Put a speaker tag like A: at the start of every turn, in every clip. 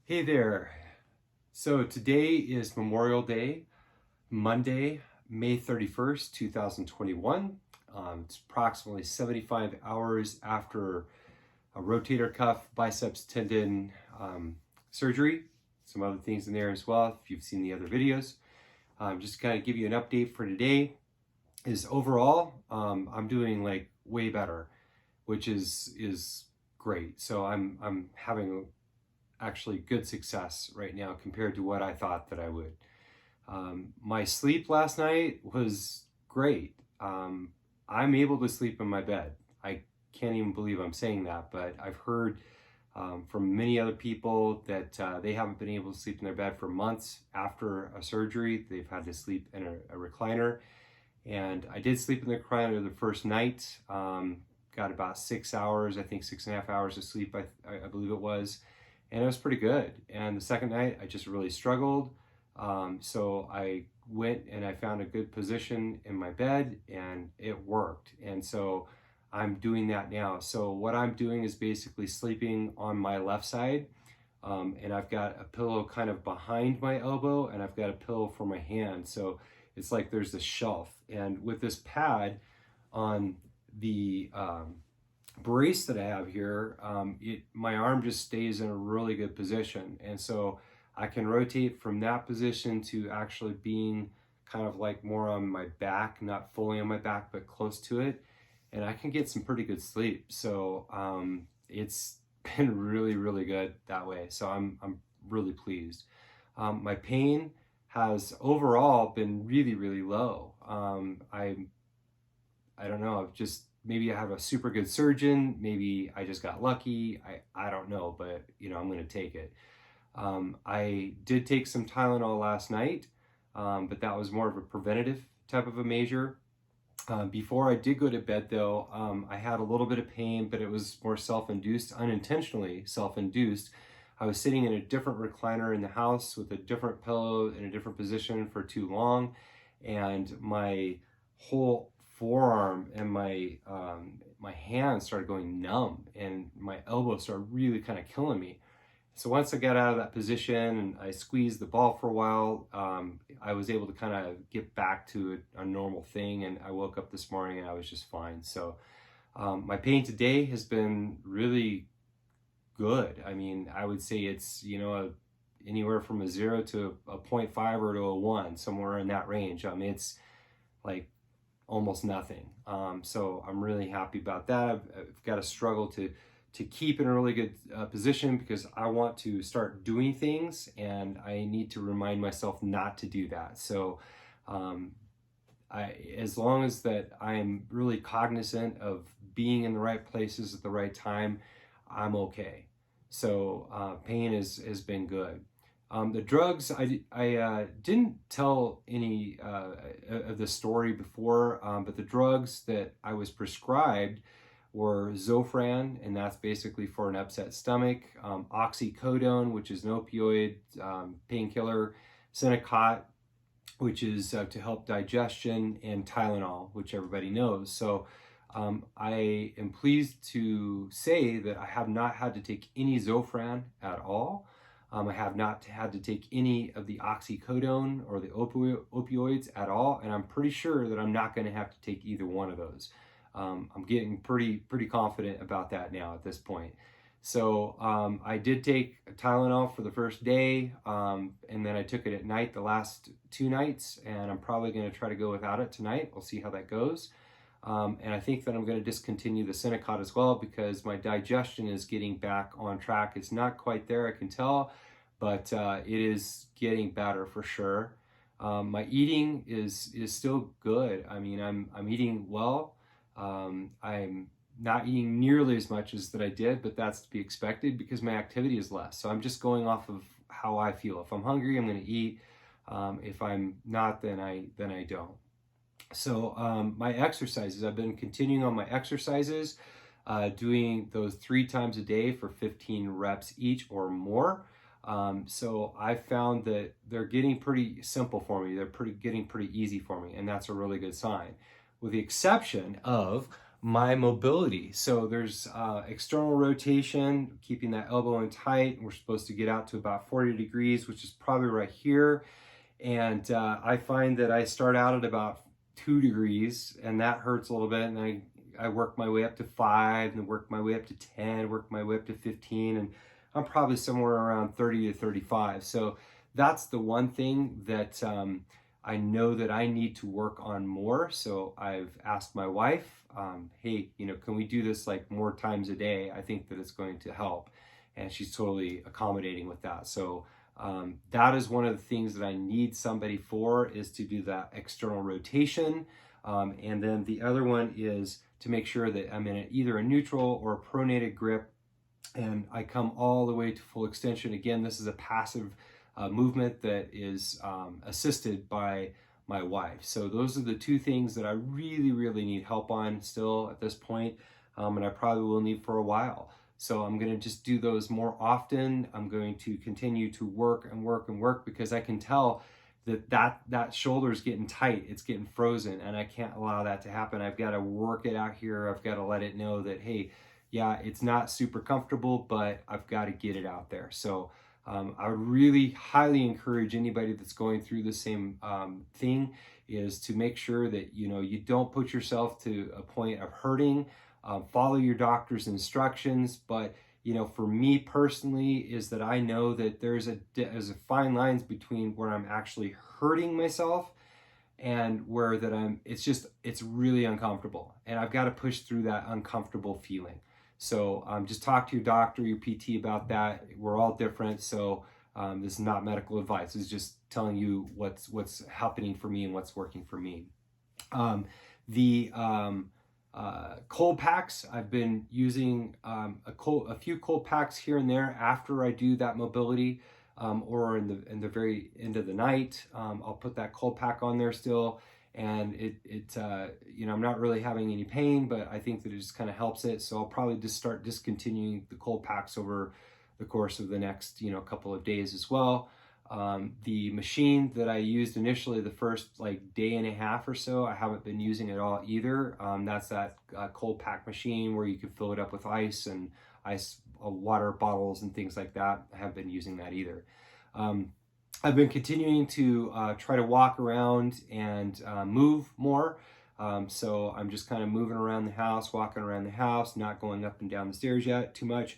A: Hey there. So today is Memorial Day, Monday, May 31st, 2021. It's approximately 75 hours after a rotator cuff biceps tendon surgery. Some other things in there as well if you've seen the other videos. Just to kind of give you an update for today is overall, I'm doing like way better, which is great. So I'm having actually good success right now compared to what I thought that I would. My sleep last night was great. I'm able to sleep in my bed. I can't even believe I'm saying that, but I've heard from many other people that they haven't been able to sleep in their bed for months after a surgery. They've had to sleep in a recliner. And I did sleep in the recliner the first night. Got about 6 hours, I think 6.5 hours of sleep, I believe it was. And it was pretty good. And the second night, I just really struggled. So I went and I found a good position in my bed and it worked. And so I'm doing that now. So what I'm doing is basically sleeping on my left side. And I've got a pillow kind of behind my elbow and I've got a pillow for my hand. So it's like there's this shelf. And with this pad on the brace that I have here, my arm just stays in a really good position. And so I can rotate from that position to actually being kind of like more on my back, not fully on my back, but close to it. And I can get some pretty good sleep. So it's been really, really good that way. So I'm really pleased. My pain has overall been really, really low. I don't know, maybe I have a super good surgeon, maybe I just got lucky, I don't know, but I'm gonna take it. I did take some Tylenol last night, but that was more of a preventative type of a measure. Before I did go to bed though, I had a little bit of pain, but it was more self-induced, unintentionally self-induced. I was sitting in a different recliner in the house with a different pillow in a different position for too long, and my whole forearm and my hand started going numb, and my elbow started really kind of killing me. So once I got out of that position and I squeezed the ball for a while, I was able to kind of get back to a normal thing, and I woke up this morning and I was just fine. So my pain today has been really good. I mean, I would say it's, anywhere from a 0 to a 0.5 or to a 1, somewhere in that range. I mean, it's like almost nothing. So I'm really happy about that. I've got to struggle to keep in a really good position because I want to start doing things and I need to remind myself not to do that. So as long as that I'm really cognizant of being in the right places at the right time, I'm okay. So pain has been good. The drugs, I didn't tell any of the story before, but the drugs that I was prescribed were Zofran, and that's basically for an upset stomach, oxycodone, which is an opioid painkiller, Senokot, which is to help digestion, and Tylenol, which everybody knows. So I am pleased to say that I have not had to take any Zofran at all. I have not had to take any of the oxycodone or the opioids at all, and I'm pretty sure that I'm not going to have to take either one of those. I'm getting pretty confident about that now at this point. So I did take Tylenol for the first day, and then I took it at night the last 2 nights, and I'm probably going to try to go without it tonight. We'll see how that goes. And I think that I'm going to discontinue the Senokot as well because my digestion is getting back on track. It's not quite there, I can tell, but it is getting better for sure. My eating is still good. I mean, I'm eating well. I'm not eating nearly as much as that I did, but that's to be expected because my activity is less. So I'm just going off of how I feel. If I'm hungry, I'm going to eat. If I'm not, then I don't. So my exercises, I've been continuing on my exercises, doing those 3 times a day for 15 reps each or more. So I found that they're getting pretty simple for me. They're getting pretty easy for me, and that's a really good sign. With the exception of my mobility. So there's external rotation, keeping that elbow in tight. We're supposed to get out to about 40 degrees, which is probably right here. And I find that I start out at about 2 degrees, and that hurts a little bit. And I work my way up to 5, and work my way up to 10, work my way up to 15, and I'm probably somewhere around 30 to 35. So that's the one thing that I know that I need to work on more. So I've asked my wife, hey, can we do this like more times a day? I think that it's going to help. And she's totally accommodating with that. So that is one of the things that I need somebody for, is to do that external rotation. And then the other one is to make sure that I'm in either a neutral or a pronated grip, and I come all the way to full extension. Again, this is a passive movement that is assisted by my wife. So those are the two things that I really, really need help on still at this point, and I probably will need for a while. So I'm going to just do those more often. I'm going to continue to work and work and work, because I can tell that shoulder is getting tight. It's getting frozen, and I can't allow that to happen. I've got to work it out here. I've got to let it know that, hey, yeah, it's not super comfortable, but I've got to get it out there. So I would really highly encourage anybody that's going through the same thing, is to make sure that you don't put yourself to a point of hurting. Follow your doctor's instructions, but for me personally, is that I know that there's a fine lines between where I'm actually hurting myself and where that it's really uncomfortable, and I've got to push through that uncomfortable feeling. So just talk to your doctor, your PT about that. We're all different, so this is not medical advice. It's just telling you what's happening for me and what's working for me. The cold packs, I've been using a few cold packs here and there after I do that mobility, or in the very end of the night. I'll put that cold pack on there still, and I'm not really having any pain, but I think that it just kind of helps it. So I'll probably just start discontinuing the cold packs over the course of the next couple of days as well. The machine that I used initially, the first day and a half or so, I haven't been using at all either. That's that cold pack machine where you can fill it up with ice water bottles and things like that. I haven't been using that either. I've been continuing to try to walk around and move more. So I'm just kind of moving around the house, walking around the house, not going up and down the stairs yet too much,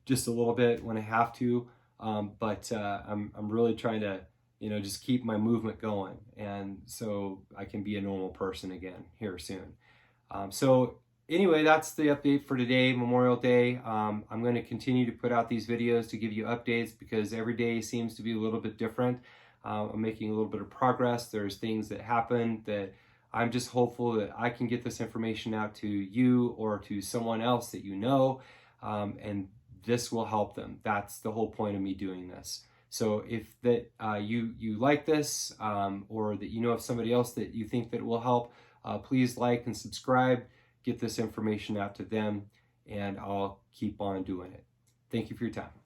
A: just a little bit when I have to. But I'm really trying to, just keep my movement going, and so I can be a normal person again here soon. So anyway, that's the update for today, Memorial Day. I'm going to continue to put out these videos to give you updates, because every day seems to be a little bit different. I'm making a little bit of progress. There's things that happen that I'm just hopeful that I can get this information out to you or to someone else that and this will help them. That's the whole point of me doing this. So if you like this, or that of somebody else that you think that it will help, please like and subscribe. Get this information out to them, and I'll keep on doing it. Thank you for your time.